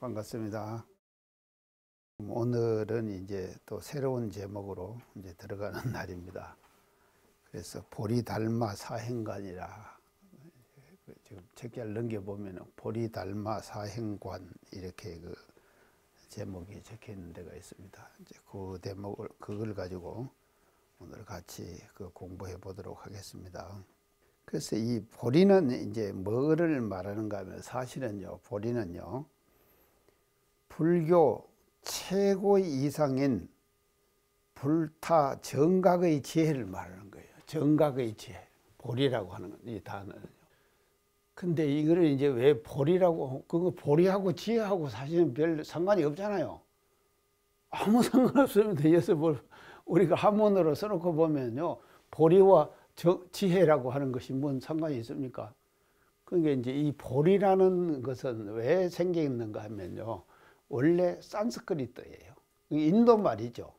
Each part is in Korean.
반갑습니다. 오늘은 이제 또 새로운 제목으로 이제 들어가는 날입니다. 그래서 보리달마 사행관이라 지금 책자를 넘겨보면 보리달마 사행관 이렇게 그 제목이 적혀 있는 데가 있습니다. 이제 그 대목을 그걸 가지고 오늘 같이 그 공부해 보도록 하겠습니다. 그래서 이 보리는 이제 뭐를 말하는가 하면 사실은요, 보리는요, 불교 최고의 이상인 불타 정각의 지혜를 말하는 거예요. 정각의 지혜, 보리라고 하는 이 단어는요. 근데 이거를 이제 왜 보리라고, 그거 보리하고 지혜하고 사실은 별 상관이 없잖아요. 아무 상관없습니다. 여기서 우리가 한문으로 써놓고 보면요, 보리와 지혜라고 하는 것이 뭔 상관이 있습니까? 그러니까 이제 이 보리라는 것은 왜 생겼는가 하면요, 원래 산스크리트예요. 인도 말이죠.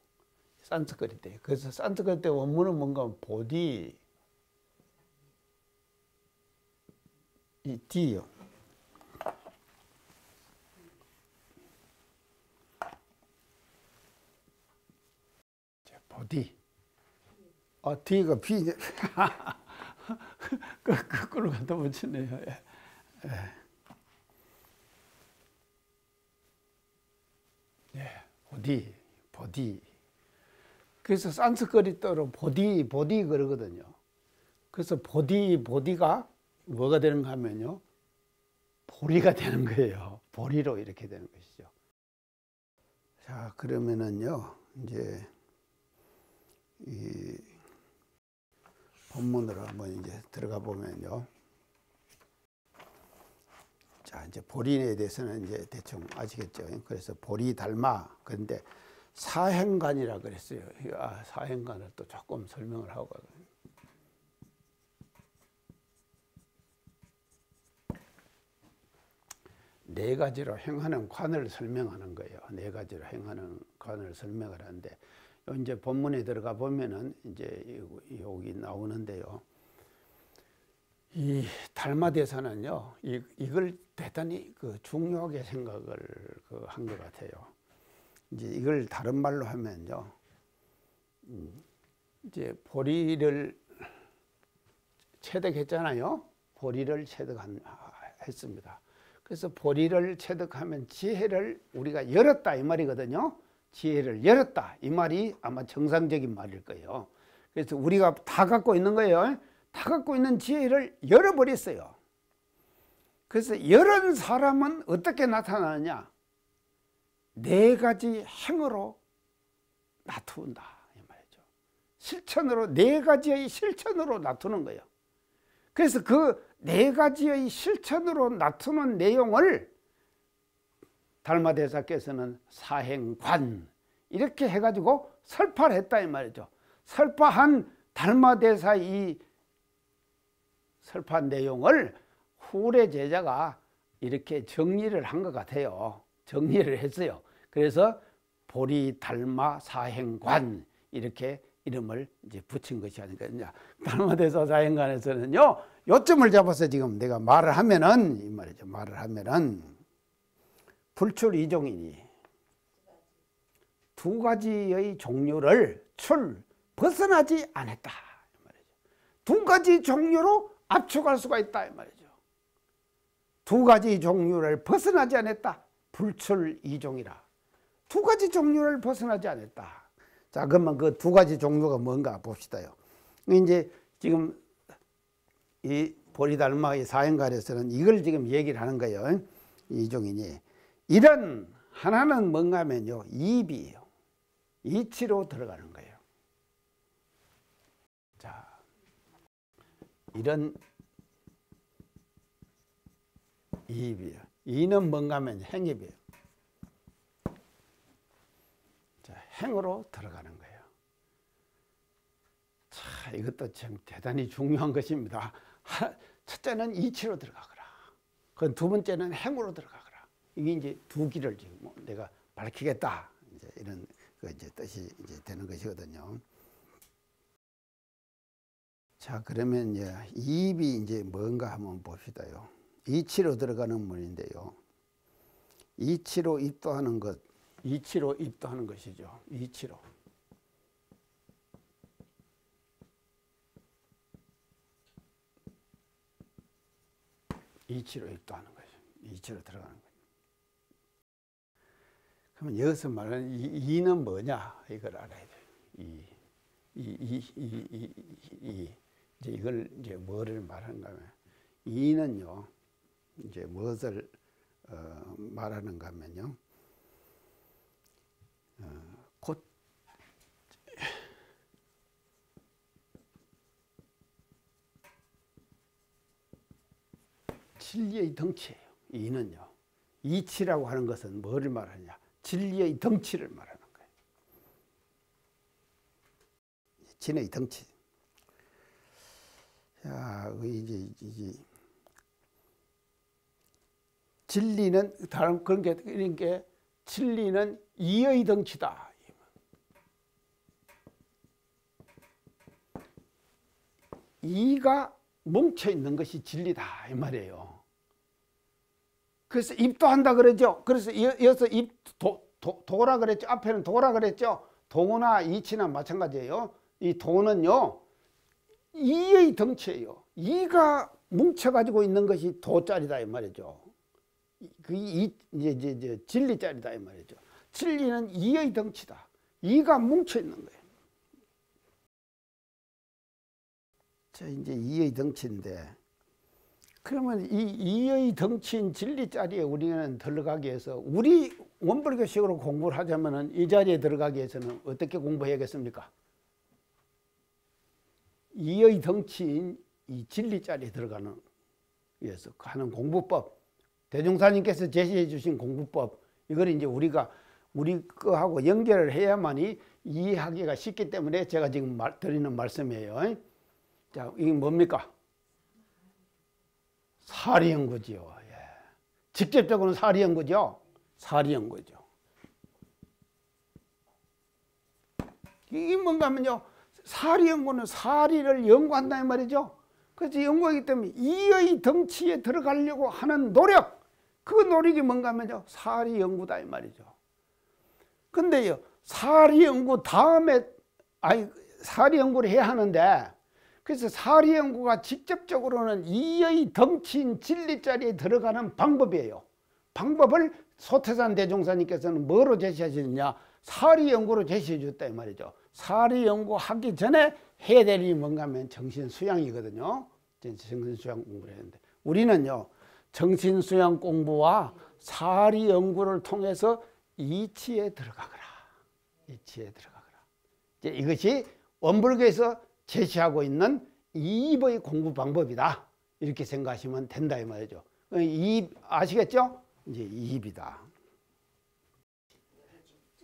산스크리트. 그래서 산스크리트 원문은 뭔가 보디, 이 디요. 보디. D가 B. 거꾸로 갖다 붙이네요. 예. 예. 보디. 그래서 산스크리트로 보디 그러거든요. 그래서 보디가 뭐가 되는가 하면요, 보리가 되는 거예요. 보리로 이렇게 되는 것이죠. 자, 그러면은요, 이제 이 본문으로 한번 이제 들어가 보면요. 자, 이제 보리에 대해서는 이제 대충 아시겠죠. 그래서 보리달마. 그런데 사행관이라 그랬어요. 사행관을 또 조금 설명을 하고. 네 가지로 행하는 관을 설명하는 거예요. 네 가지로 행하는 관을 설명을 하는데, 이제 본문에 들어가 보면은 이제 여기 나오는데요. 이 달마대사는요, 이걸 대단히 그 중요하게 생각을 한 것 같아요. 이제 이걸 다른 말로 하면요, 이제 보리를 체득했잖아요. 보리를 체득했습니다. 그래서 보리를 체득하면 지혜를 우리가 열었다 이 말이거든요. 지혜를 열었다 이 말이 아마 정상적인 말일 거예요. 그래서 우리가 다 갖고 있는 거예요. 다 갖고 있는 지혜를 열어버렸어요. 그래서 열은 사람은 어떻게 나타나느냐, 네 가지 행으로 나타낸다 이 말이죠. 실천으로, 네 가지의 실천으로 나타내는 거예요. 그래서 그 네 가지의 실천으로 나타낸 내용을 달마대사께서는 사행관 이렇게 해가지고 설파를 했다 이 말이죠. 설파한 달마대사 이 설파한 내용을 후래 제자가 이렇게 정리를 한 것 같아요. 정리를 했어요. 그래서 보리달마 사행관 이렇게 이름을 이제 붙인 것이 아닐까. 달마대사 사행관에서는요, 요점을 잡아서 지금 내가 말을 하면은 이 말이죠. 말을 하면은 불출 이종이니 두 가지의 종류를 벗어나지 않았다 이 말이죠. 두 가지 종류로 압축할 수가 있다 이 말이죠. 두 가지 종류를 벗어나지 않았다. 불출 이종이라. 두 가지 종류를 벗어나지 않았다. 자, 그러면 그 두 가지 종류가 뭔가 봅시다요. 이제 지금 이 보리달마의 사행관에서는 이걸 지금 얘기를 하는 거예요. 이종이니. 이런 하나는 뭔가 하면요, 이비예요. 이치로 들어가는 거예요. 자, 이런 이입이에요. 이는 뭔가 하면 행입이에요. 자, 행으로 들어가는 거예요. 자, 이것도 참 대단히 중요한 것입니다. 첫째는 이치로 들어가거라. 그 두 번째는 행으로 들어가거라. 이게 이제 두 길을 지금 내가 밝히겠다. 이제 이런 이제 뜻이 이제 되는 것이거든요. 자, 그러면 이제 이입이 이제 뭔가 한번 봅시다요. 이치로 들어가는 문인데요. 이치로 입도하는 것, 이치로 입도하는 것이죠. 이치로. 이치로 입도하는 거죠. 이치로 들어가는 거죠. 그러면 여기서 말하는 이는 뭐냐 이걸 알아야 돼요. 이제 이걸 이제 뭐를 말하는가 하면 이는요 이제 무엇을 말하는가 하면요 곧 진리의 덩치예요. 이는요 이치라고 하는 것은 뭐를 말하냐 진리의 덩치를 말하는 거예요. 진의 덩치. 자, 이제 진리는 다른 그런 게 진리는 이의 덩치다. 이가 뭉쳐 있는 것이 진리다 이 말이에요. 그래서 입도한다 그러죠. 그래서 이어서 도라 그랬죠. 앞에는 도라 그랬죠. 도나 이치나 마찬가지예요. 이 도는요 이의 덩치예요. 이가 뭉쳐가지고 있는 것이 도짜리다 이 말이죠. 이제 진리짜리다 이 말이죠. 진리는 이의 덩치다. 이가 뭉쳐 있는 거예요. 자, 이제 이의 덩치인데, 그러면 이 이의 덩치인 진리짜리에 우리는 들어가기 위해서, 우리 원불교식으로 공부를 하자면은 이 자리에 들어가기 위해서는 어떻게 공부해야겠습니까? 이의 덩치인 이 진리짜리에 들어가는 위해서 하는 공부법, 대종사님께서 제시해 주신 공부법, 이걸 이제 우리가 우리 거하고 연결을 해야만이 이해하기가 쉽기 때문에 제가 지금 드리는 말씀이에요. 자, 이게 뭡니까? 사리연구지요. 예. 직접적으로는 사리연구죠. 사리연구죠. 이게 뭔가 하면요, 사리연구는 사리를 연구한다 이 말이죠. 그래서 연구하기 때문에 이의 덩치에 들어가려고 하는 노력, 그 노력이 뭔가 하면요, 사리연구다 이 말이죠. 근데요, 사리연구 다음에 사리연구를 해야 하는데, 그래서 사리연구가 직접적으로는 이의 덩치인 진리자리에 들어가는 방법이에요. 방법을 소태산 대종사님께서는 뭐로 제시하시느냐, 사리연구로 제시해 줬다 이 말이죠. 사리연구 하기 전에 해야 될 일이 뭔가 하면 정신수양이거든요. 정신수양 공부를 했는데, 우리는요 정신수양 공부와 사리연구를 통해서 이치에 들어가거라. 이치에 들어가거라. 이제 이것이 원불교에서 제시하고 있는 이입의 공부 방법이다. 이렇게 생각하시면 된다 이 말이죠. 이입 아시겠죠? 이제 이입이다.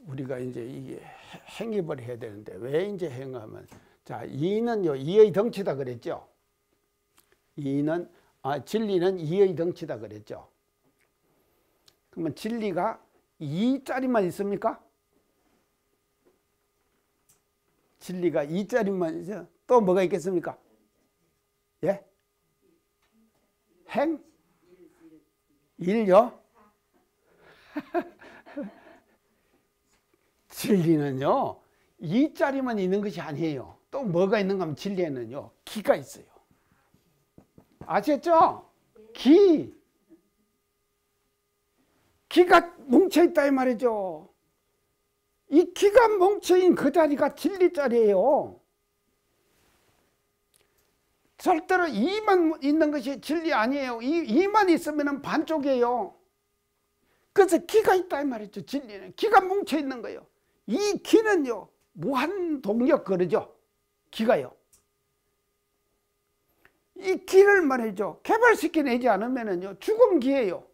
우리가 이제 이게 행입을 해야 되는데 왜 이제 행하면, 자, 이는요 이의 덩치다 그랬죠. 이는 진리는 이의 덩치다 그랬죠. 그러면 진리가 이짜리만 있습니까? 진리가 이짜리만 있어요. 또 뭐가 있겠습니까? 예? 행? 일요? 진리는요 이짜리만 있는 것이 아니에요. 또 뭐가 있는가 하면 진리에는요 기가 있어요. 아셨죠? 기가 뭉쳐있다 이 말이죠. 이 기가 뭉쳐있는 그 자리가 진리자리예요. 절대로 이만 있는 것이 진리 아니에요. 이만 있으면 반쪽이에요. 그래서 기가 있다 이 말이죠. 진리는 기가 뭉쳐있는 거예요. 이 기는요 무한동력 그러죠. 기가요. 이 기를 말이죠 개발시켜내지 않으면요 죽은 기예요.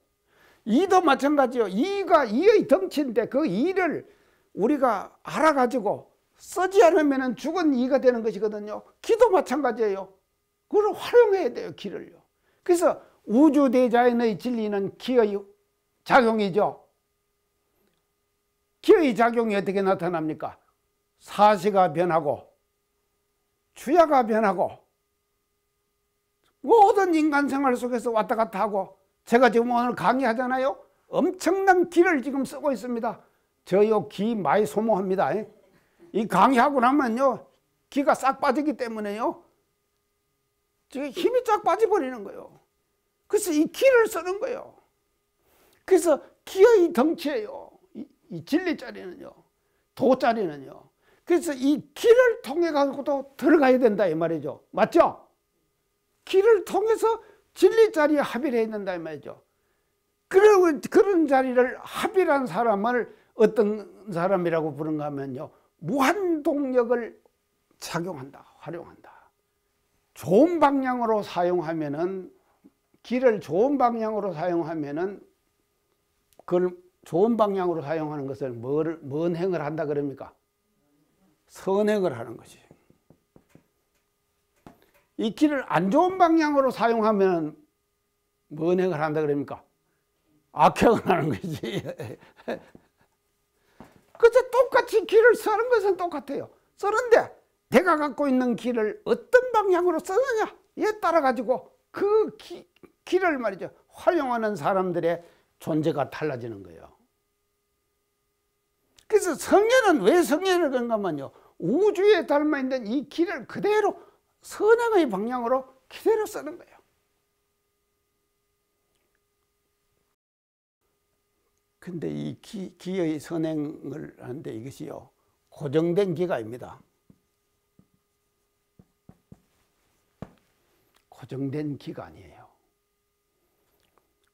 이도 마찬가지요. 이가 이의 덩치인데 그 이를 우리가 알아가지고 쓰지 않으면 죽은 이가 되는 것이거든요. 기도 마찬가지예요. 그걸 활용해야 돼요, 기를요. 그래서 우주대자연의 진리는 기의 작용이죠. 기의 작용이 어떻게 나타납니까? 사시가 변하고 주야가 변하고 모든 인간 생활 속에서 왔다 갔다 하고, 제가 지금 오늘 강의하잖아요. 엄청난 기를 지금 쓰고 있습니다. 저요 기 많이 소모합니다. 이 강의하고 나면요 기가 싹 빠지기 때문에요 지금 힘이 쫙 빠져버리는 거예요. 그래서 이 기를 쓰는 거예요. 그래서 기의 덩치예요. 이 진리자리는요, 도자리는요. 그래서 이 기를 통해 가지고도 들어가야 된다 이 말이죠. 맞죠? 기를 통해서 진리자리에 합의를 해야 된다 이 말이죠. 그런 자리를 합의한 사람을 어떤 사람이라고 부른가 하면요, 무한동력을 작용한다, 활용한다. 좋은 방향으로 사용하면은, 기를 좋은 방향으로 사용하면은, 그걸 좋은 방향으로 사용하는 것을 뭔 행을 한다 그럽니까? 선행을 하는 것이. 이 기를 안 좋은 방향으로 사용하면 뭔 행을 한다 그럽니까? 악행을 하는 것이지. 그래서 똑같이 기를 쓰는 것은 똑같아요. 쓰는데 내가 갖고 있는 기를 어떤 방향으로 쓰느냐에 따라 가지고 그 기를 말이죠, 활용하는 사람들의 존재가 달라지는 거예요. 그래서 성현은 왜 성현을 그런가 하면요, 우주에 닮아있는 이 기를 그대로 선행의 방향으로 그대로 쓰는 거예요. 근데 이 기의 선행을 하는데 이것이요, 고정된 기가 아닙니다. 고정된 기가 아니에요.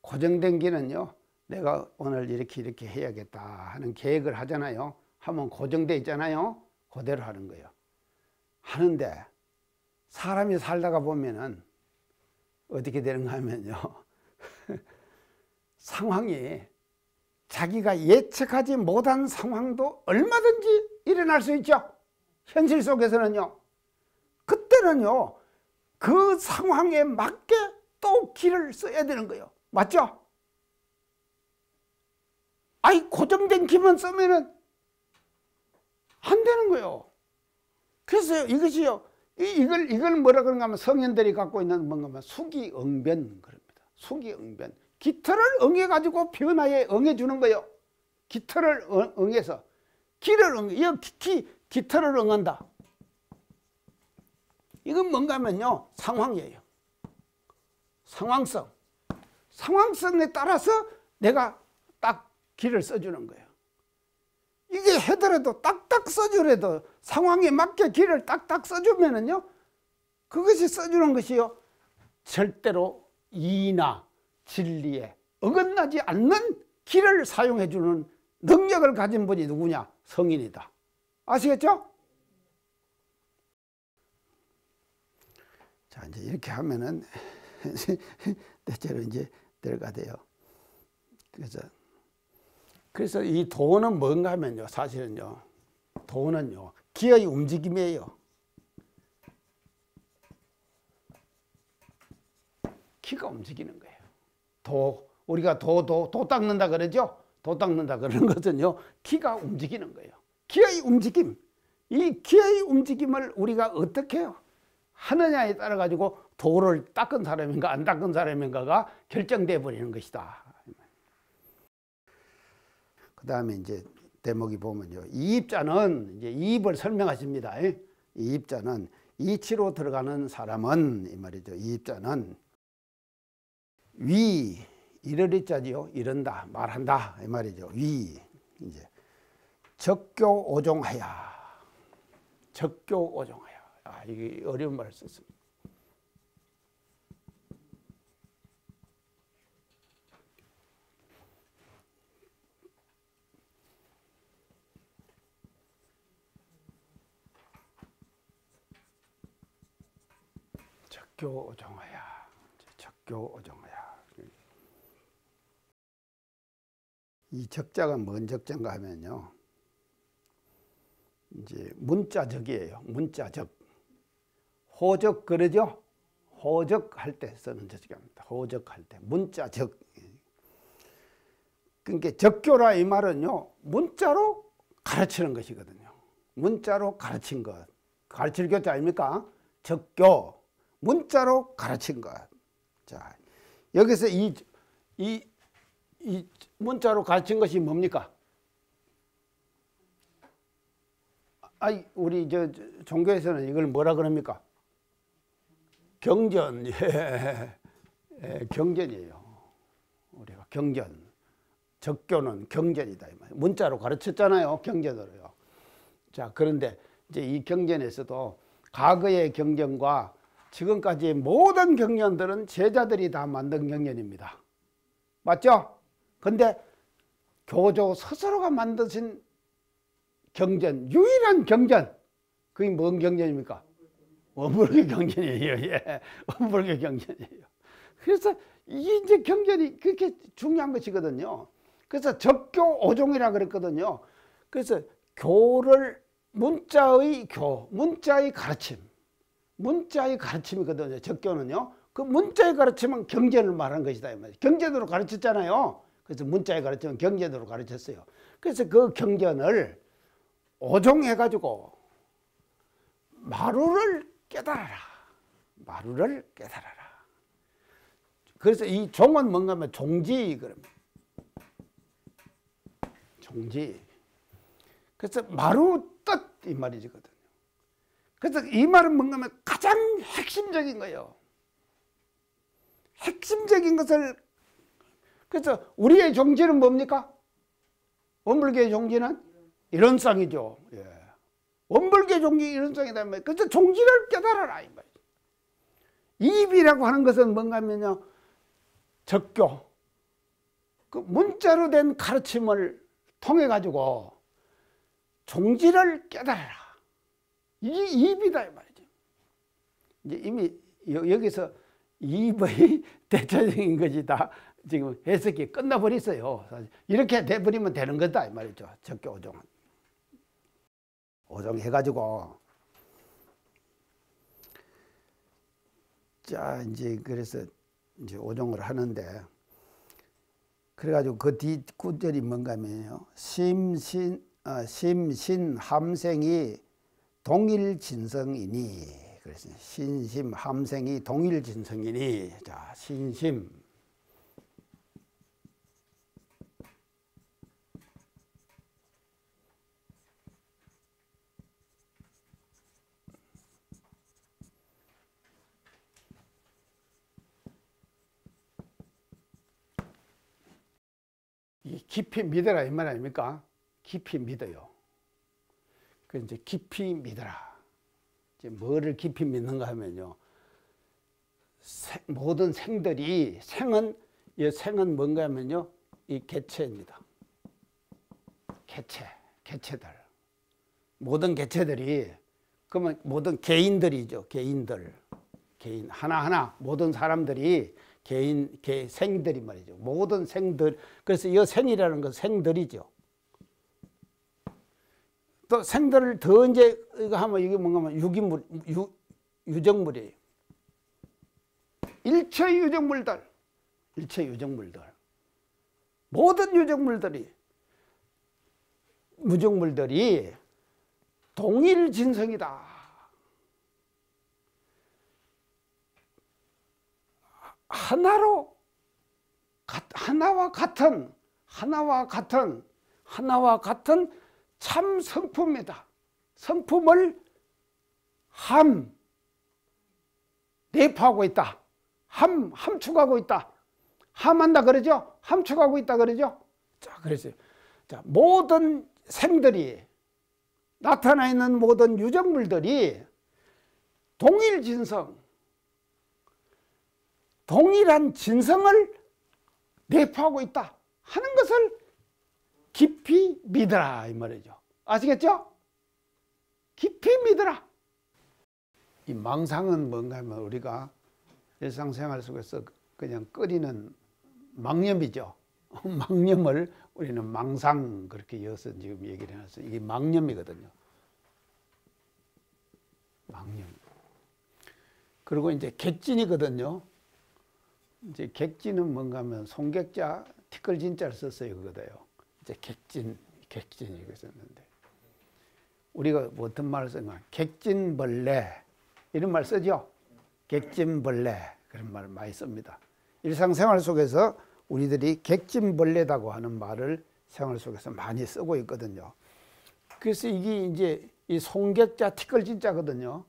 고정된 기는요, 내가 오늘 이렇게 해야겠다 하는 계획을 하잖아요. 하면 고정돼 있잖아요. 그대로 하는 거예요. 하는데 사람이 살다가 보면은 어떻게 되는가 하면요, 상황이 자기가 예측하지 못한 상황도 얼마든지 일어날 수 있죠. 현실 속에서는요. 그때는요, 그 상황에 맞게 또 기를 써야 되는 거예요. 맞죠? 아이, 고정된 기만 쓰면은 안 되는 거예요. 그래서 이것이요, 이걸 뭐라 그런가 하면 성현들이 갖고 있는 뭔가 하면 수기응변 그럽니다. 수기응변. 기틀을 응해가지고 변화에 응해주는 거예요. 기틀을 응해서. 기를 기틀을 응한다. 이건 뭔가 하면요, 상황이에요. 상황성. 상황성에 따라서 내가 딱 기를 써주는 거예요. 이게 해더라도 딱딱 써주래도 상황에 맞게 기를 딱딱 써주면은요, 그것이 써주는 것이요, 절대로 이의나 진리에 어긋나지 않는 기를 사용해주는 능력을 가진 분이 누구냐? 성인이다. 아시겠죠? 자, 이제 이렇게 하면은 대체로 이제 들어가대요. 그래서 이 도는 뭔가 하면요, 사실은요, 도는요, 기의 움직임이에요. 기가 움직이는 거예요. 우리가 도 닦는다 그러죠? 도 닦는다 그러는 것은요, 기가 움직이는 거예요. 기의 움직임. 이 기의 움직임을 우리가 어떻게 해요? 하느냐에 따라 가지고 도를 닦은 사람인가 안 닦은 사람인가가 결정돼 버리는 것이다. 그 다음에 이제 대목이 보면요, 이입자는 이제 이입을 설명하십니다. 이입자는 이치로 들어가는 사람은 이 말이죠. 이입자는 위 이르리자지요. 이른다, 말한다 이 말이죠. 위 이제 적교 오종하야. 적교 오종하야. 아, 이게 어려운 말을 썼습니다. 적교 오종하야. 적교 오종하야. 이 적자가 뭔 적자인가 하면요, 이제 문자적이에요. 문자적. 호적 그러죠? 호적할 때 쓰는 적입니다. 호적할 때. 문자적. 그러니까 적교라 이 말은요, 문자로 가르치는 것이거든요. 문자로 가르친 것. 가르칠 교자 아닙니까? 적교. 문자로 가르친 것. 자, 여기서 이 이 문자로 가르친 것이 뭡니까? 우리 종교에서는 이걸 뭐라 그럽니까? 경전. 예, 경전이에요. 우리가 경전. 적교는 경전이다. 문자로 가르쳤잖아요. 경전으로요. 자, 그런데 이제 이 경전에서도 과거의 경전과 지금까지의 모든 경전들은 제자들이 다 만든 경전입니다. 맞죠? 근데 교조 스스로가 만드신 경전, 유일한 경전, 그게 뭔 경전입니까? 원불교 경전이에요. 예. 원불교 경전이에요. 그래서 이게 이제 경전이 그렇게 중요한 것이거든요. 그래서 적교 오종이라 그랬거든요. 그래서 교를 문자의 가르침, 문자의 가르침이거든요. 적교는요. 그 문자의 가르침은 경전을 말한 것이다. 경전으로 가르쳤잖아요. 그래서 문자의 가르침은 경전으로 가르쳤어요. 그래서 그 경전을 오종해가지고 마루를 깨달아라. 마루를 깨달아라. 그래서 이 종은 뭔가 하면 종지, 그럽니다. 종지. 그래서 마루 뜻 이 말이거든요. 그래서 이 말은 뭔가 하면 가장 핵심적인 거예요. 핵심적인 것을. 그래서 우리의 종지는 뭡니까? 원불교의 종지는 이론상이죠. 예. 원불교 종지 이론상이다. 그래서 종지를 깨달아라 이 말이죠. 이입이라고 하는 것은 뭔가 하면요, 적교, 그 문자로 된 가르침을 통해 가지고 종지를 깨달아라. 이게 이입이다 이 말이죠. 이제 이미 여기서 이입의 대체적인 것이 다 지금 해석이 끝나버렸어요. 이렇게 돼버리면 되는 거다 이 말이죠. 적교 오종은. 오종해가지고. 자, 이제 그래서 이제 오종을 하는데, 그래가지고 그 뒤 구절이 뭔가 하면요, 심신함생이 동일진성이니. 그래서 신심함생이 동일진성이니. 자, 신심. 깊이 믿어라 이 말 아닙니까? 깊이 믿어요. 그 이제 깊이 믿어라. 이제 뭐를 깊이 믿는가 하면요, 모든 생들이, 생은 뭔가 하면요, 이 개체입니다. 개체들. 모든 개체들이, 그러면 모든 개인들이죠. 개인 하나하나 모든 사람들이 생들이 말이죠. 모든 생들. 그래서 이 생이라는 건 생들이죠. 또 생들을 더 이제 이거 하면 이게 뭔가 하면 유정물이에요. 일체 유정물들. 모든 무정물들이 동일진성이다. 하나와 같은 참 성품이다. 성품을 내포하고 있다. 함축하고 있다. 함한다 그러죠? 함축하고 있다 그러죠? 자, 그래서 자, 모든 생들이, 나타나 있는 모든 유정물들이 동일한 진성을 내포하고 있다 하는 것을 깊이 믿어라 이 말이죠. 아시겠죠? 깊이 믿어라. 이 망상은 뭔가 하면 우리가 일상생활 속에서 그냥 끓이는 망념이죠. 망념을 우리는 망상 그렇게 이어서 지금 얘기를 해놨어요. 이게 망념이거든요. 망념. 그리고 이제 객진이거든요. 이제 객진은 뭔가 하면 송객자 티끌진자를 썼어요. 그거다요. 이제 객진이 있었는데, 우리가 어떤 말을 쓰냐, 객진벌레 이런 말 쓰죠. 객진벌레 그런 말 많이 씁니다. 일상생활 속에서 우리들이 객진벌레다고 하는 말을 생활 속에서 많이 쓰고 있거든요. 그래서 이게 이제 이 송객자 티끌진자거든요.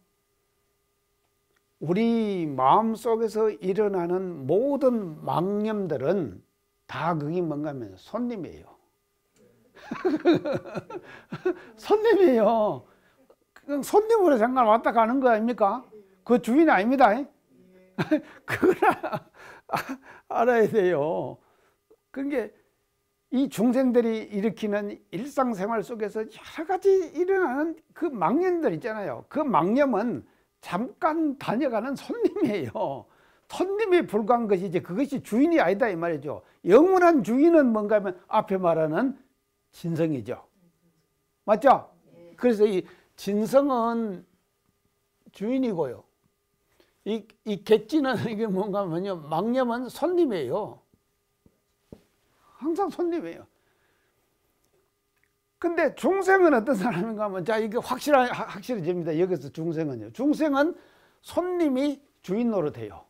우리 마음 속에서 일어나는 모든 망념들은 다 그게 뭔가 하면 손님이에요. 손님이에요. 그냥 손님으로 잠깐 왔다 가는 거 아닙니까? 그 주인 아닙니다. 그걸 알아야 돼요. 그러니까 이 중생들이 일으키는 일상생활 속에서 여러 가지 일어나는 그 망념들 있잖아요. 그 망념은 잠깐 다녀가는 손님이에요. 손님에 불과한 것이지 그것이 주인이 아니다 이 말이죠. 영원한 주인은 뭔가 하면 앞에 말하는 진성이죠. 맞죠? 그래서 이 진성은 주인이고요. 이 객지는 이게 뭔가 하면요. 망념은 손님이에요. 항상 손님이에요. 근데 중생은 어떤 사람인가 하면, 자, 이게 확실해집니다. 여기서 중생은요. 중생은 손님이 주인 노릇해요.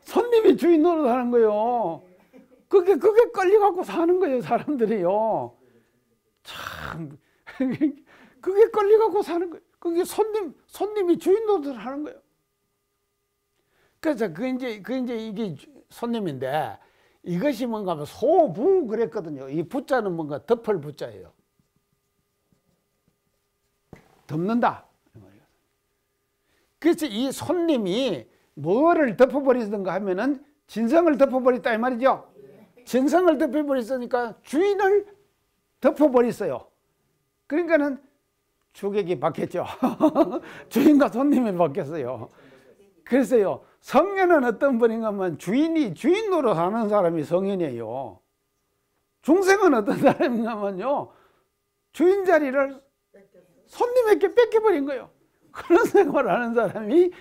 손님이 주인 노릇 하는 거예요. 그게 끌려갖고 사는 거예요, 사람들이요. 참, 그게 끌려갖고 사는 거예요. 그게 손님이 주인 노릇을 하는 거예요. 그래서 그 이제 이게 손님인데, 이것이 뭔가 하면 소부 그랬거든요. 이 부자는 뭔가 덮을 부자예요. 덮는다. 그래서 이 손님이 뭐를 덮어버리던가 하면은 진성을 덮어버렸다 이 말이죠. 진성을 덮어버렸으니까 주인을 덮어버렸어요. 그러니까는 주객이 바뀌었죠. 주인과 손님이 바뀌었어요. 그래서요, 성현은 어떤 분인가 하면 주인 노릇 하는 사람이 성현이에요. 중생은 어떤 사람인가 하면요, 주인 자리를 손님에게 뺏겨버린 거예요. 그런 생활을 하는 사람이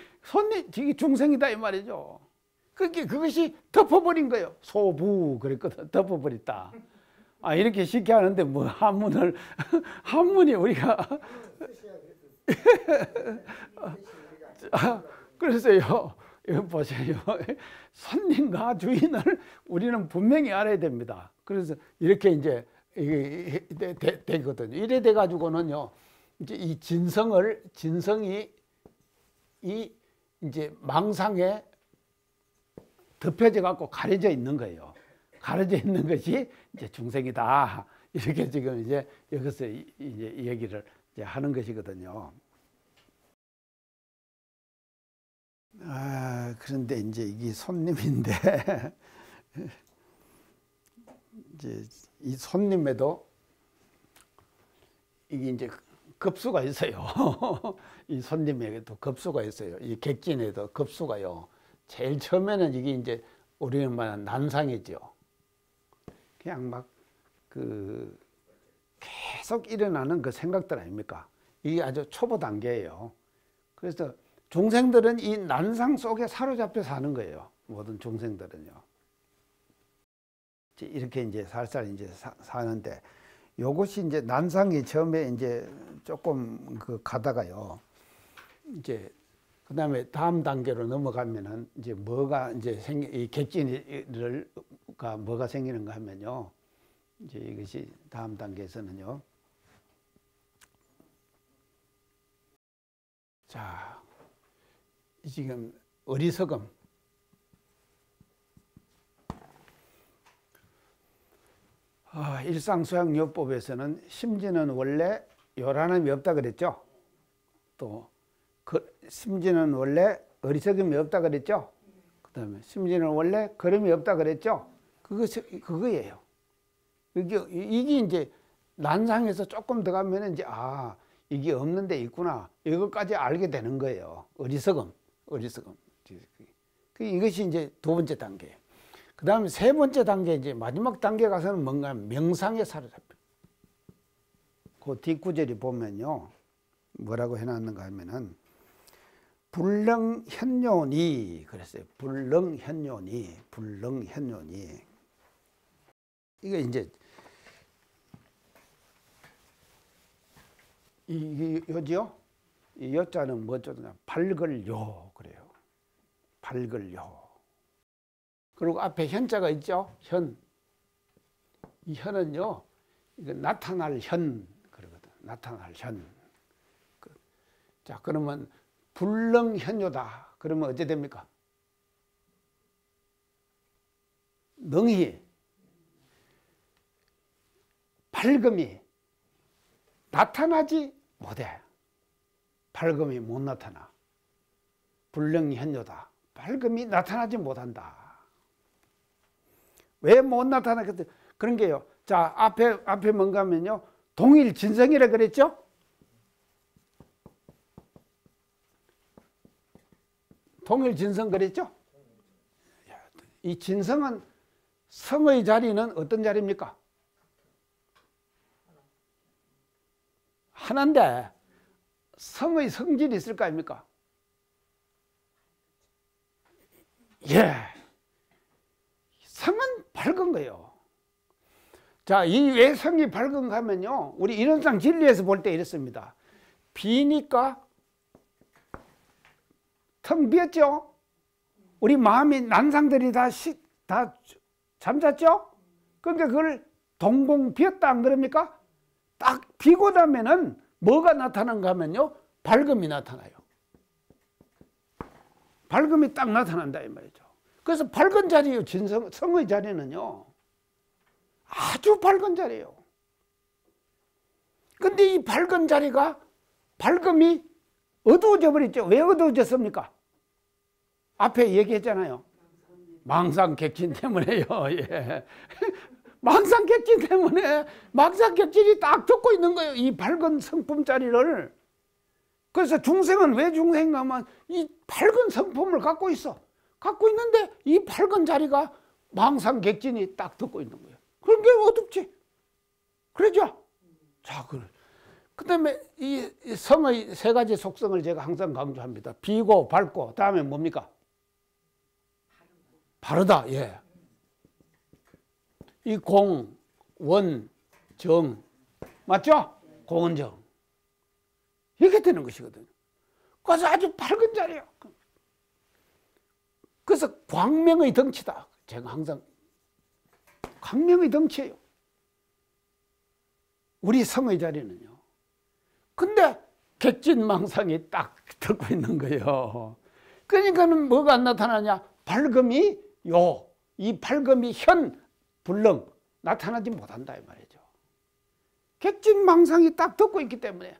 중생이다 이 말이죠. 그것이 덮어버린 거예요. 소부 그랬거든. 덮어버렸다. 아, 이렇게 쉽게 하는데 뭐 한문이 우리가 그래서요, 이거 보세요. 손님과 주인을 우리는 분명히 알아야 됩니다. 그래서 이렇게 이제 이게 되거든요. 이래 돼 가지고는요, 이제 이 진성이 이제 망상에 덮여져 갖고 가려져 있는 거예요. 가려져 있는 것이 이제 중생이다. 이렇게 지금 이제 여기서 이제 얘기를 이제 하는 것이거든요. 그런데 이제 이게 손님인데, 이제 이 손님에도 이게 이제 급수가 있어요. 이 손님에게도 급수가 있어요. 이 객진에도 급수가요. 제일 처음에는 이게 이제 우리는 말하는 난상이죠. 그냥 막 계속 일어나는 그 생각들 아닙니까? 이게 아주 초보 단계예요. 그래서 중생들은 이 난상 속에 사로잡혀 사는 거예요. 모든 중생들은요. 이렇게 이제 살살 이제 사는데, 요것이 이제 난상이 처음에 이제 조금 가다가요. 이제 그 다음에 다음 단계로 넘어가면은 이제 뭐가 이제 이 객진이가 뭐가 생기는가 하면요. 이제 이것이 다음 단계에서는요. 자, 지금 어리석음. 일상수양요법에서는 심지는 원래 요란함이 없다 그랬죠. 또 심지는 원래 어리석음이 없다 그랬죠. 그 다음에 심지는 원래 걸음이 없다 그랬죠. 그거예요. 이게 이제 난상에서 조금 더 가면 이제 이게 없는 데 있구나. 이것까지 알게 되는 거예요. 어리석음. 이것이 이제 두 번째 단계예요. 그 다음에 세 번째 단계, 이제 마지막 단계 가서는 뭔가 명상에 사로잡혀. 그 뒷구절이 보면요. 뭐라고 해놨는가 하면은, 불능현뇨니, 그랬어요. 불능현뇨니. 이게 이제, 이게 요지요? 이 여자는 뭐죠? 밝을요. 그래요. 밝을요. 그리고 앞에 현자가 있죠. 현. 이 현은요, 이거 나타날 현 그러거든. 나타날 현. 자, 그러면 불능현요다. 그러면 어째 됩니까? 능히 밝음이 나타나지 못해. 밝음이 못 나타나. 불능현요다. 밝음이 나타나지 못한다. 왜 못 나타나겠어요? 그런 게요. 자, 앞에 뭔가 하면요. 동일진성이라 그랬죠? 동일진성 그랬죠? 이 진성은 성의 자리는 어떤 자리입니까? 하나인데 성의 성질이 있을 거 아닙니까? 예. 성은 밝은 거예요. 자, 이 왜 성이 밝은가 하면요. 우리 인원상 진리에서 볼 때 이렇습니다. 비니까 텅 비었죠? 우리 마음이 난상들이 다 잠잤죠? 그러니까 그걸 동공 비었다 안 그럽니까? 딱 비고 나면은 뭐가 나타난가 하면요. 밝음이 나타나요. 밝음이 딱 나타난다 이 말이죠. 그래서 밝은 자리예요. 성의 자리는요. 아주 밝은 자리예요. 근데 이 밝은 자리가 밝음이 어두워져 버렸죠. 왜 어두워졌습니까? 앞에 얘기했잖아요. 망상객진 때문에요. 예. 망상객진 때문에 망상객진이 딱 덮고 있는 거예요. 이 밝은 성품 자리를. 그래서 중생은 왜 중생인가 하면 이 밝은 성품을 갖고 있어. 갖고 있는데 이 밝은 자리가 망상객진이 딱 덮고 있는 거예요. 그런 게 어둡지. 그러죠? 자, 그 다음에 이 성의 세 가지 속성을 제가 항상 강조합니다. 비고, 밝고, 다음에 뭡니까? 바르다. 예. 이 공, 원, 정. 맞죠? 공원, 정. 이렇게 되는 것이거든요. 그래서 아주 밝은 자리예요. 그래서 광명의 덩치다. 제가 항상 광명의 덩치예요. 우리 성의 자리는요. 근데 객진망상이 딱 듣고 있는 거예요. 그러니까는 뭐가 안 나타나냐? 밝음이 이 밝음이 불능 나타나지 못한다 이 말이죠. 객진망상이 딱 듣고 있기 때문에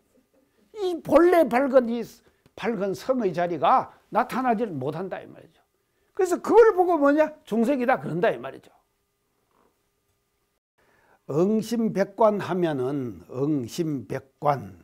이 본래 밝은 성의 자리가 나타나지 못한다 이 말이죠. 그래서 그걸 보고 뭐냐? 중생이다 그런다 이 말이죠. 응심백관 하면은 응심백관.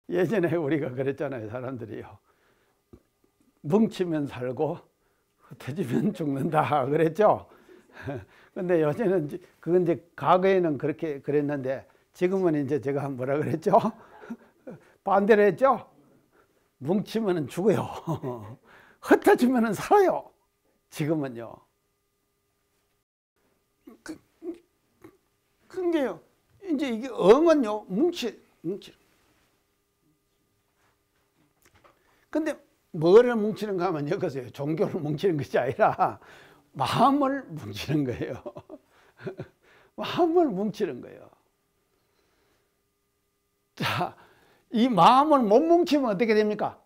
예전에 우리가 그랬잖아요. 사람들이요. 뭉치면 살고 흩어지면 죽는다 그랬죠. 근데 요새는 그건 이제 과거에는 그렇게 그랬는데 지금은 이제 제가 뭐라 그랬죠? 반대로 했죠? 뭉치면 죽어요. 흩어지면 살아요. 지금은요. 그게요. 이제 이게 응은요. 뭉치. 근데 뭐를 뭉치는가 하면 여기서요. 종교를 뭉치는 것이 아니라 마음을 뭉치는 거예요. 마음을 뭉치는 거예요. 자, 이 마음을 못 뭉치면 어떻게 됩니까?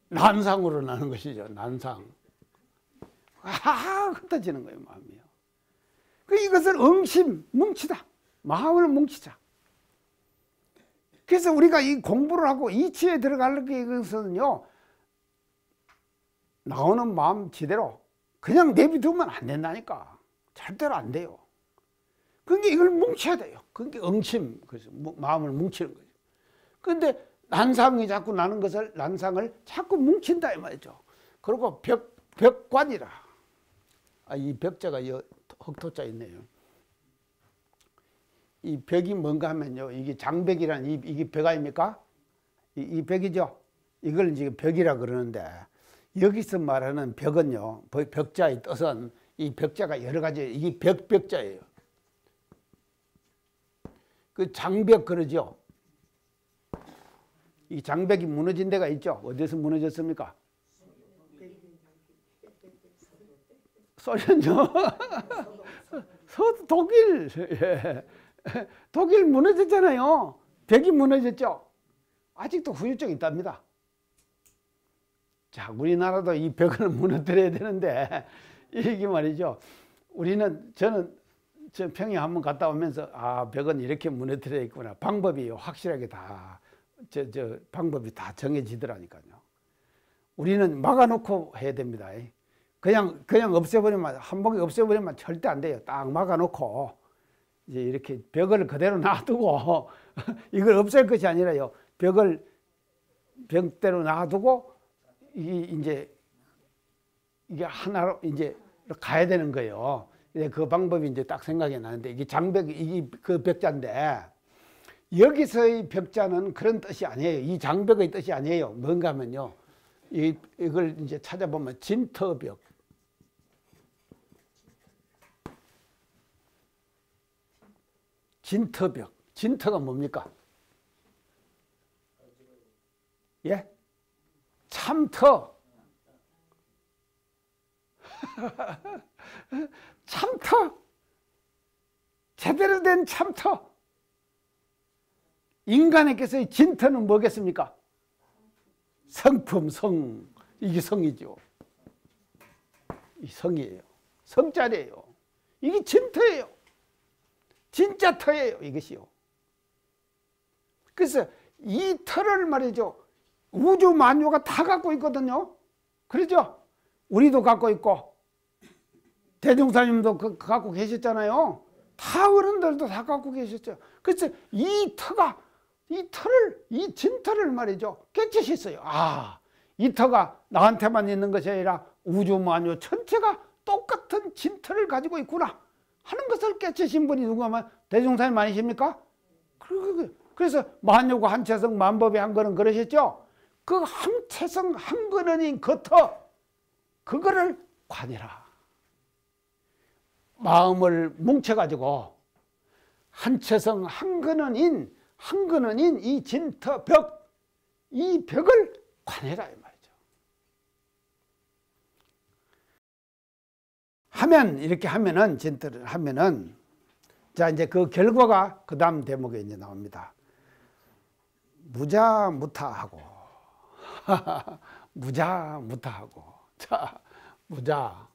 난상으로 나는 것이죠. 난상. 흩어지는 거예요. 마음이요. 이것을 뭉치다. 마음을 뭉치자. 그래서 우리가 이 공부를 하고 이치에 들어가려고 이것은요. 나오는 마음 지대로 그냥 내비두면 안 된다니까. 절대로 안 돼요. 그러니까 이걸 뭉쳐야 돼요. 그러니까 응심, 그래서 마음을 뭉치는 거죠. 그런데 난상이 자꾸 나는 것을, 난상을 자꾸 뭉친다 이 말이죠. 그리고 벽관이라. 이 벽자가 흑토자 있네요. 이 벽이 뭔가 하면요. 이게 장벽이라는 이게 벽 아닙니까? 이 벽이죠. 이걸 이제 벽이라 그러는데 여기서 말하는 벽은요, 벽자의 뜻은 이 벽자가 여러 가지, 이게 벽자예요. 그 장벽 그러죠. 이 장벽이 무너진 데가 있죠. 어디서 무너졌습니까? 소련요. 독일. 예. 독일 무너졌잖아요. 벽이 무너졌죠. 아직도 후유증이 있답니다. 자, 우리나라도 이 벽을 무너뜨려야 되는데 이게 말이죠. 저는 평양 한번 갔다 오면서 벽은 이렇게 무너뜨려 있구나. 방법이 확실하게 다 방법이 다 정해지더라니까요. 우리는 막아놓고 해야 됩니다. 그냥 없애버리면, 한복에 없애버리면 절대 안 돼요. 딱 막아놓고 이제 이렇게 벽을 그대로 놔두고 이걸 없앨 것이 아니라요. 벽대로 놔두고 이게 하나로 이제 가야 되는 거예요. 그 방법이 이제 딱 생각이 나는데, 이게 이게 그 벽자인데, 여기서의 벽자는 그런 뜻이 아니에요. 이 장벽의 뜻이 아니에요. 뭔가 하면요, 이걸 이제 찾아보면 진터벽. 진터벽. 진터가 뭡니까? 예? 참터. 참터. 제대로 된 참터. 인간에게서의 진터는 뭐겠습니까? 성품, 성. 이게 성이죠. 이 성이에요. 성자리예요. 이게 진터예요. 진짜 터예요, 이것이요. 그래서 이 터를 말이죠, 우주 만유가 다 갖고 있거든요. 그렇죠? 우리도 갖고 있고, 대종사님도 갖고 계셨잖아요. 다 어른들도 다 갖고 계셨죠. 그래서 이 진터를 말이죠, 깨치셨어요. 이 터가 나한테만 있는 것이 아니라 우주 만유 전체가 똑같은 진터를 가지고 있구나 하는 것을 깨치신 분이 누구면 대종사님 아니십니까? 그래서 만유가 한체성 만법의 한거는 그러셨죠. 그 한체성 한거는인 그 터, 그거를 관해라. 마음을 뭉쳐가지고 한체성 한거는인 이 진터 벽, 이 벽을 관해라 이 말이죠. 이렇게 하면은, 진터를 하면은, 자, 이제 그 결과가 그 다음 대목에 이제 나옵니다. 무자무타하고, 무자무타하고. 자, 무자.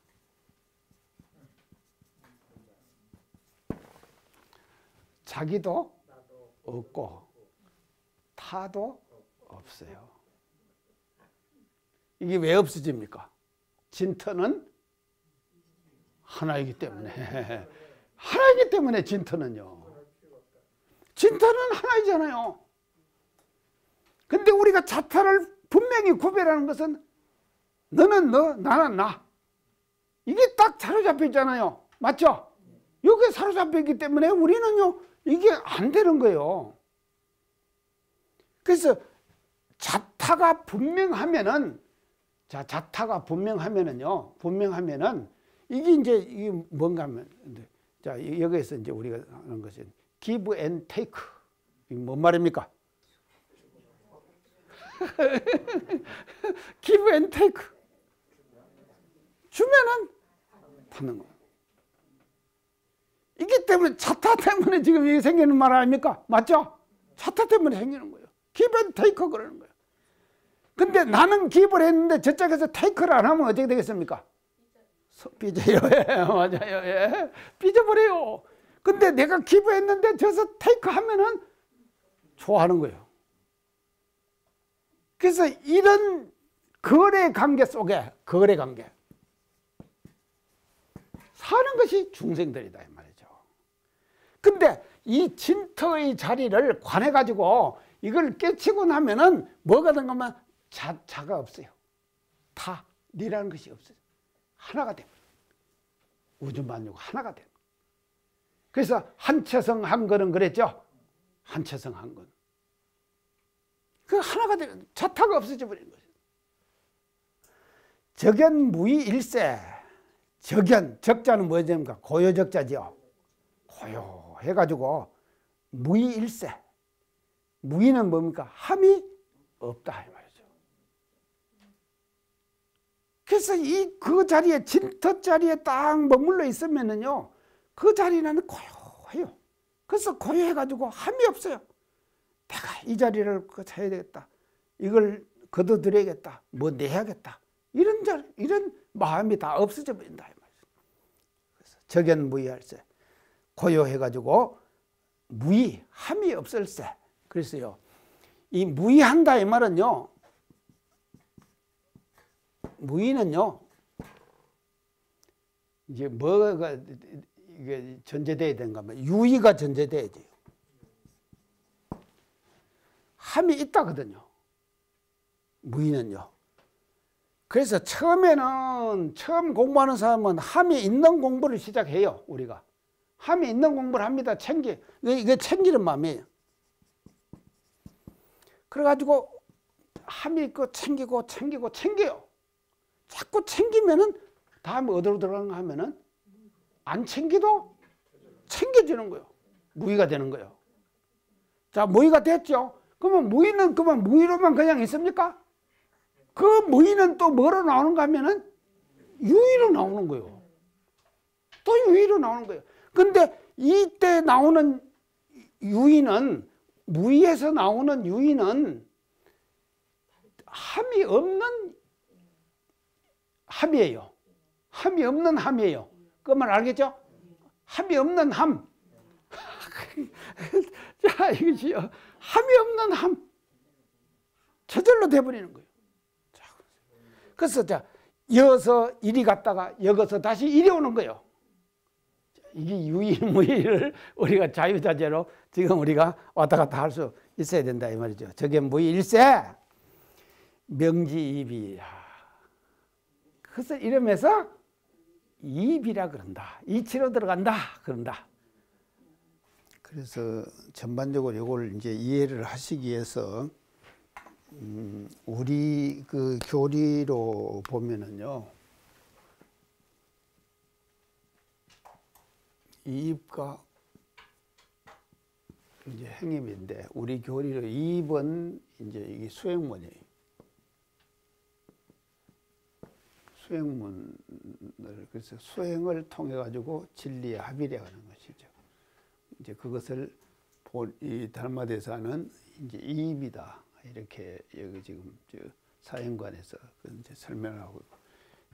자기도 없고, 타도 없어요. 이게 왜 없어집니까? 진터는 하나이기 때문에. 하나이기 때문에 진터는요. 진터는 하나이잖아요. 근데 우리가 자타를 분명히 구별하는 것은 너는 너, 나는 나. 이게 딱 사로잡혀 있잖아요. 맞죠? 여기에 사로잡혀 있기 때문에 우리는요, 이게 안 되는 거예요. 그래서 자타가 분명하면은, 자타가 분명하면은요, 이게 이제 뭔가 하면, 자, 여기에서 이제 우리가 하는 것은 give and take. 이게 뭔 말입니까? give and take. 주면은 받는 거예요. 이기 때문에 자타 때문에 지금 이게 생기는 말 아닙니까? 맞죠? 자타 때문에 생기는 거예요. give and take 그러는 거예요. 근데 나는 기부를 했는데 저쪽에서 테이크를 안 하면 어떻게 되겠습니까? 삐져요. 예, 맞아요. 예. 삐져버려요. 근데 내가 기부했는데 저서 테이크 하면은 좋아하는 거예요. 그래서 이런 거래 관계 속에, 거래 관계, 사는 것이 중생들이다 이 말이죠. 근데 이 진터의 자리를 관해가지고 이걸 깨치고 나면은 뭐가 된 거면 자가 없어요. 다, 니라는 것이 없어요. 하나가 됩니다. 우주만유가 하나가 됩니다. 그래서 한체성 한거는 그랬죠. 한체성 한건. 그 하나가 되면 자타가 없어져 버리는 거죠. 적연무의일세. 적연, 적자는 뭐입니까? 고요적자죠. 고요 해가지고 무의일세. 무의는 뭡니까? 함이 없다 이 말이죠. 그래서 그 자리에 진터 자리에 딱 머물러 있으면은요, 그 자리는 고요해요. 그래서 고요해가지고 함이 없어요. 내가 이 자리를 차야 되겠다. 이걸 거둬들여야겠다. 뭐 내야겠다. 이런 마음이 다 없어져 버린다 이 말이죠. 그래서 적연무의할세. 고요해가지고 무의, 함이 없을세. 그래서요, 이 무의한다 이 말은요, 무의는요, 이제 뭐가 이게 전제돼야 되는가 하면 유의가 전제돼야 돼요. 함이 있다거든요. 무의는요. 그래서 처음 공부하는 사람은 함이 있는 공부를 시작해요. 우리가 함이 있는 공부를 합니다. 이게 챙기는 마음이에요. 그래가지고 함이 있고 챙겨요. 자꾸 챙기면은 다음에 어디로 들어가는가 하면은 안 챙기도 챙겨지는 거예요. 무의가 되는 거예요. 자, 무의가 됐죠. 그러면 무의는 그만 무의로만 그냥 있습니까? 그 무의는 또 뭐로 나오는가 하면은 유의로 나오는 거예요. 또 유의로 나오는 거예요. 근데 이때 나오는 유의는, 무의에서 나오는 유의는 함이 없는 함이에요. 함이 없는 함이에요. 그 말 알겠죠? 함이 없는 함. 자, 이것이요. 함이 없는 함. 저절로 돼버리는 거예요. 자, 그래서 자, 여기서 이리 갔다가 여기서 다시 이리 오는 거예요. 이게 유의무의를 우리가 자유자재로 지금 우리가 왔다 갔다 할 수 있어야 된다 이 말이죠. 저게 무의일세 명지이비야. 그래서 이러면서 이입이라 그런다. 이치로 들어간다 그런다. 그래서 전반적으로 이걸 이제 이해를 하시기 위해서 우리 그 교리로 보면은요, 이입과 이제 행입인데, 우리 교리로 이입은 이제 이게 수행문이에요. 수행문을, 그래서 수행을 통해 가지고 진리의 합의려 하는 것이죠. 이제 그것을 이 달마대사는 이제 이입이다 이렇게 여기 지금 사행관에서 이제 설명하고,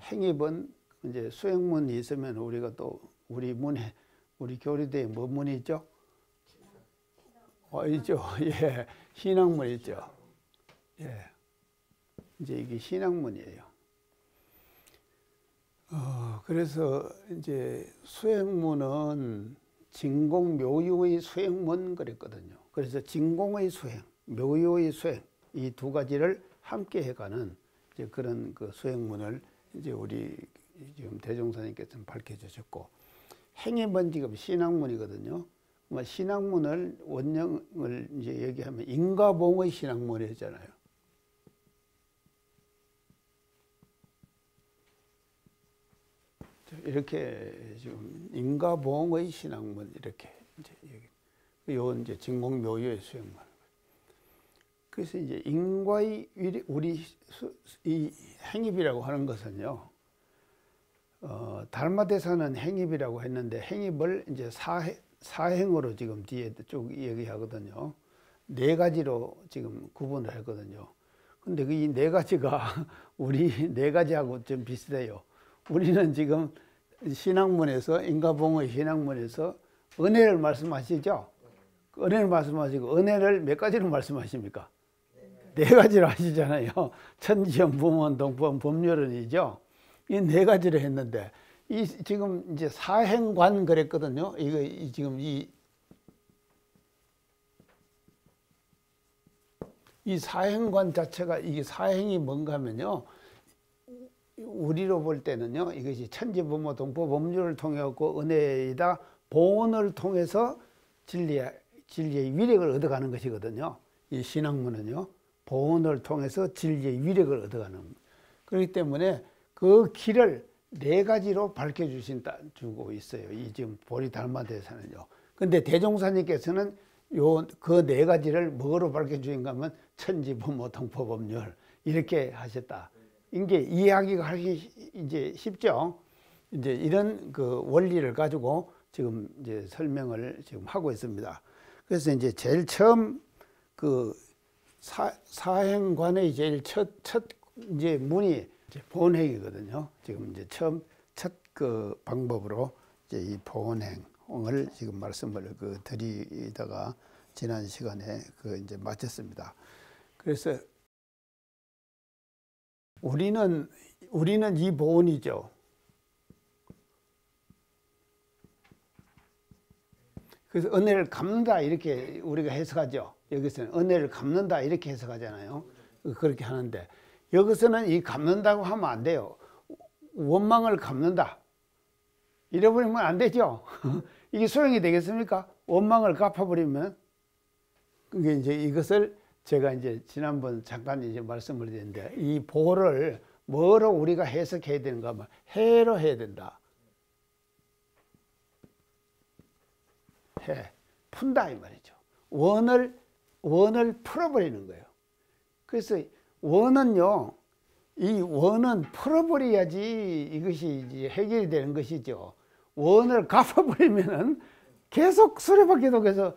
행입은 이제 수행문이 있으면 우리가 또 우리 문에, 우리 교리대에 뭐 문이 있죠? 있죠. 예, 신앙문 있죠. 예, 이제 이게 신앙문이에요. 그래서 이제 수행문은 진공묘유의 수행문 그랬거든요. 그래서 진공의 수행, 묘유의 수행, 이 두 가지를 함께 해가는 이제 그런 그 수행문을 이제 우리 지금 대종사님께서는 밝혀주셨고, 행입은 지금 신학문이거든요. 신학문을 원형을 이제 얘기하면 인과봉의 신학문이잖아요. 이렇게 지금 인과봉의 신학문 이렇게 이제 요 이제 진공묘유의 수행문. 그래서 이제 인과의 우리 이 행입이라고 하는 것은요, 달마대사는 행입이라고 했는데 행입을 이제 사행으로 지금 뒤에 쭉 얘기하거든요. 네 가지로 지금 구분을 했거든요. 근데 이 네 가지가 우리 네 가지하고 좀 비슷해요. 우리는 지금 신학문에서, 인과봉의 신학문에서 은혜를 말씀하시죠? 은혜를 말씀하시고, 은혜를 몇 가지로 말씀하십니까? 네 가지로 하시잖아요. 천지연, 부문, 동법, 법률은이죠. 이 네 가지로 했는데, 이 지금 이제 사행관 그랬거든요. 이거 지금 이 사행관 자체가, 이게 사행이 뭔가 하면요, 우리로 볼 때는요, 이것이 천지부모 동법 법률을 통해 갖고 은혜이다, 보온을 통해서 진리의 위력을 얻어가는 것이거든요. 이 신학문은요, 보온을 통해서 진리의 위력을 얻어가는. 그렇기 때문에 그 길을 네 가지로 밝혀주고 있어요. 이 지금 보리 달마대에서는요. 근데 대종사님께서는 그 네 가지를 뭐로 밝혀주신가 하면 천지부모 동포법률 이렇게 하셨다. 이게 이해하기가 하기 이제 쉽죠. 이제 이런 그 원리를 가지고 지금 이제 설명을 지금 하고 있습니다. 그래서 이제 제일 처음 그 사행관의 제일 첫 이제 문이 이제 보온행이거든요. 지금 이제 첫 그 방법으로 이제 이 보온행을 지금 말씀을 그 드리다가 지난 시간에 그 이제 마쳤습니다. 그래서 우리는 이 보온이죠. 그래서 은혜를 갚는다 이렇게 우리가 해석하죠. 여기서는 은혜를 갚는다 이렇게 해석하잖아요. 그렇게 하는데 여기서는 이 갚는다고 하면 안 돼요. 원망을 갚는다. 잃어버리면 안 되죠. 이게 소용이 되겠습니까? 원망을 갚아버리면. 그게 이제 이것을 제가 이제 지난번 잠깐 이제 말씀을 드렸는데 이 보를 뭐로 우리가 해석해야 되는가 하면 해로 해야 된다. 해. 푼다 이 말이죠. 원을 풀어버리는 거예요. 그래서 원은요, 이 원은 풀어버려야지 이것이 이제 해결이 되는 것이죠. 원을 갚아버리면은 계속 수레바퀴 속에서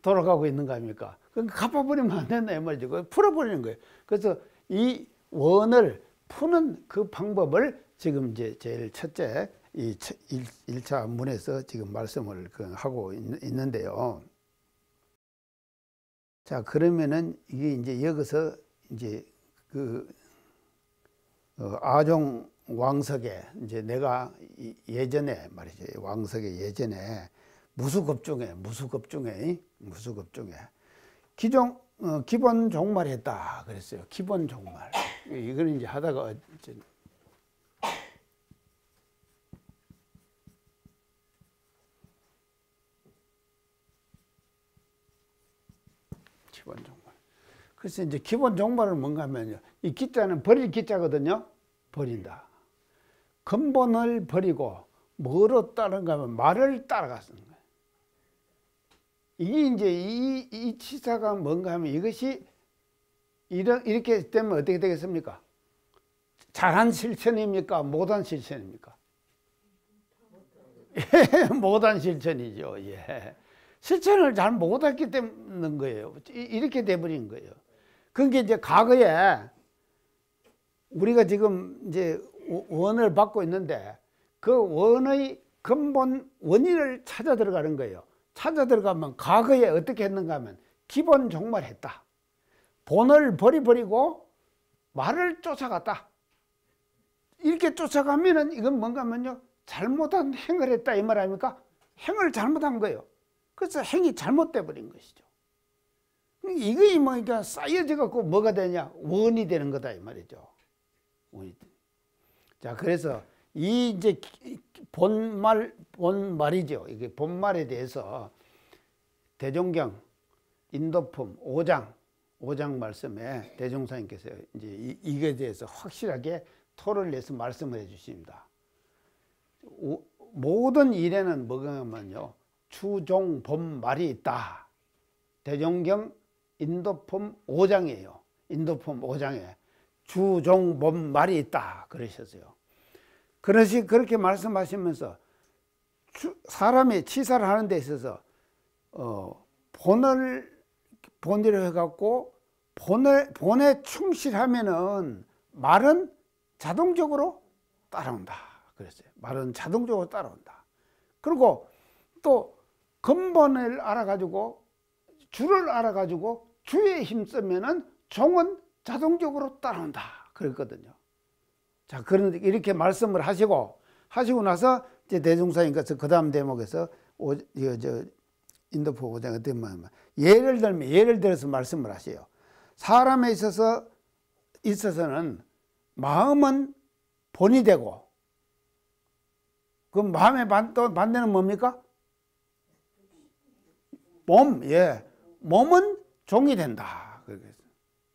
돌아가고 있는 거 아닙니까? 그러니까 갚아버리면 안 된다 이 말이죠. 풀어버리는 거예요. 그래서 이 원을 푸는 그 방법을 지금 이제 제일 첫째 이 1차 문에서 지금 말씀을 하고 있는데요. 자, 그러면은 이게 이제 여기서 이제 그 아종 왕석에 이제 내가 예전에 말이죠. 왕석의 예전에 무수급중에 기본 종말 했다 그랬어요. 기본 종말. 이거는 이제 하다가 이제 기본 종말. 그래서 이제 기본 종말은 뭔가 하면요. 이 기자는 버릴 기자거든요. 버린다. 근본을 버리고 뭐로 따른가 하면 말을 따라갔는 거예요. 이게 이제 이 치사가 뭔가 하면 이것이 이렇게 되면 어떻게 되겠습니까? 잘한 실천입니까? 못한 실천입니까? 예, 못한 실천이죠. 예. 실천을 잘 못했기 때문인 거예요. 이렇게 돼버린 거예요. 그게 이제 과거에 우리가 지금 이제 원을 받고 있는데 그 원의 근본 원인을 찾아 들어가는 거예요. 찾아 들어가면 과거에 어떻게 했는가 하면 기본 종말했다. 본을 버리고 말을 쫓아갔다. 이렇게 쫓아가면은 이건 뭔가 하면요. 잘못한 행을 했다 이 말 아닙니까? 행을 잘못한 거예요. 그래서 행이 잘못돼 버린 것이죠. 이거 뭐니까 쌓여져 갖고 뭐가 되냐? 원이 되는 거다 이 말이죠. 원이. 자, 그래서 이 이제 본말이죠. 이게 본말에 대해서 대종경 인도품 5장 말씀에 대종사님께서 이제 이거에 대해서 확실하게 토를 내서 말씀을 해 주십니다. 모든 일에는 뭐가 하면요. 추종 본말이 있다. 대종경 인도품 5장이에요. 인도품 5장에 주종 본말이 있다 그러셨어요. 그렇게 말씀하시면서 사람이 치사를 하는 데 있어서 본의로 해갖고 본에 충실하면은 말은 자동적으로 따라온다 그랬어요. 말은 자동적으로 따라온다. 그리고 또 근본을 알아가지고 주를 알아가지고 주에 힘쓰면은 종은 자동적으로 따라온다 그랬거든요. 자, 그런데 이렇게 말씀을 하시고 나서 이제 대종사님께서 그 다음 대목에서 인도품 5장 어떻게 말하면 예를 들어서 말씀을 하세요. 사람에 있어서는 마음은 본이 되고 그 마음의 반대는 뭡니까? 몸은 종이 된다.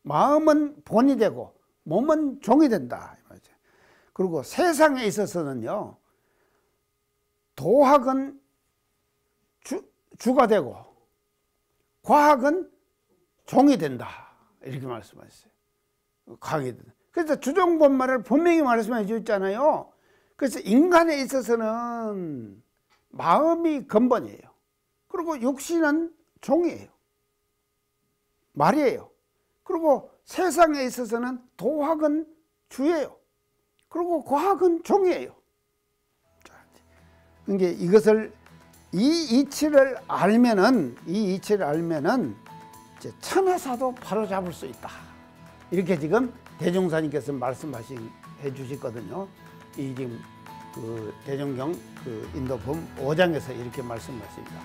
마음은 본이 되고 몸은 종이 된다. 그리고 세상에 있어서는요, 도학은 주가 되고 과학은 종이 된다, 이렇게 말씀하셨어요. 과학이 된다. 그래서 주종본말을 분명히 말씀해 주셨잖아요. 그래서 인간에 있어서는 마음이 근본이에요. 그리고 육신은 종이에요, 말이에요. 그리고 세상에 있어서는 도학은 주예요. 그리고 과학은 종이에요. 그러니까 이것을, 이 이치를 알면은 이제 천하사도 바로잡을 수 있다, 이렇게 지금 대종사님께서 말씀해 주셨거든요. 이 지금 그 대종경 그 인도품 5장에서 이렇게 말씀하십니다.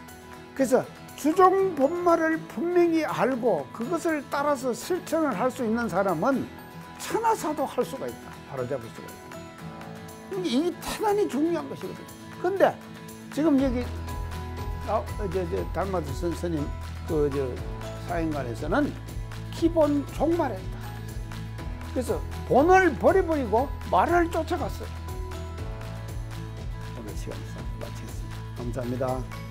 그래서 주종본말을 분명히 알고 그것을 따라서 실천을 할 수 있는 사람은 천하사도 할 수가 있다, 바로잡을 수가 있다. 그러니까 이게 대단히 중요한 것이거든요. 근데 지금 여기 달마드 스님 사인관에서는 기본 종말 했다. 그래서 본을 버려버리고 말을 쫓아갔어요. 오늘 시간에서 마치겠습니다. 감사합니다.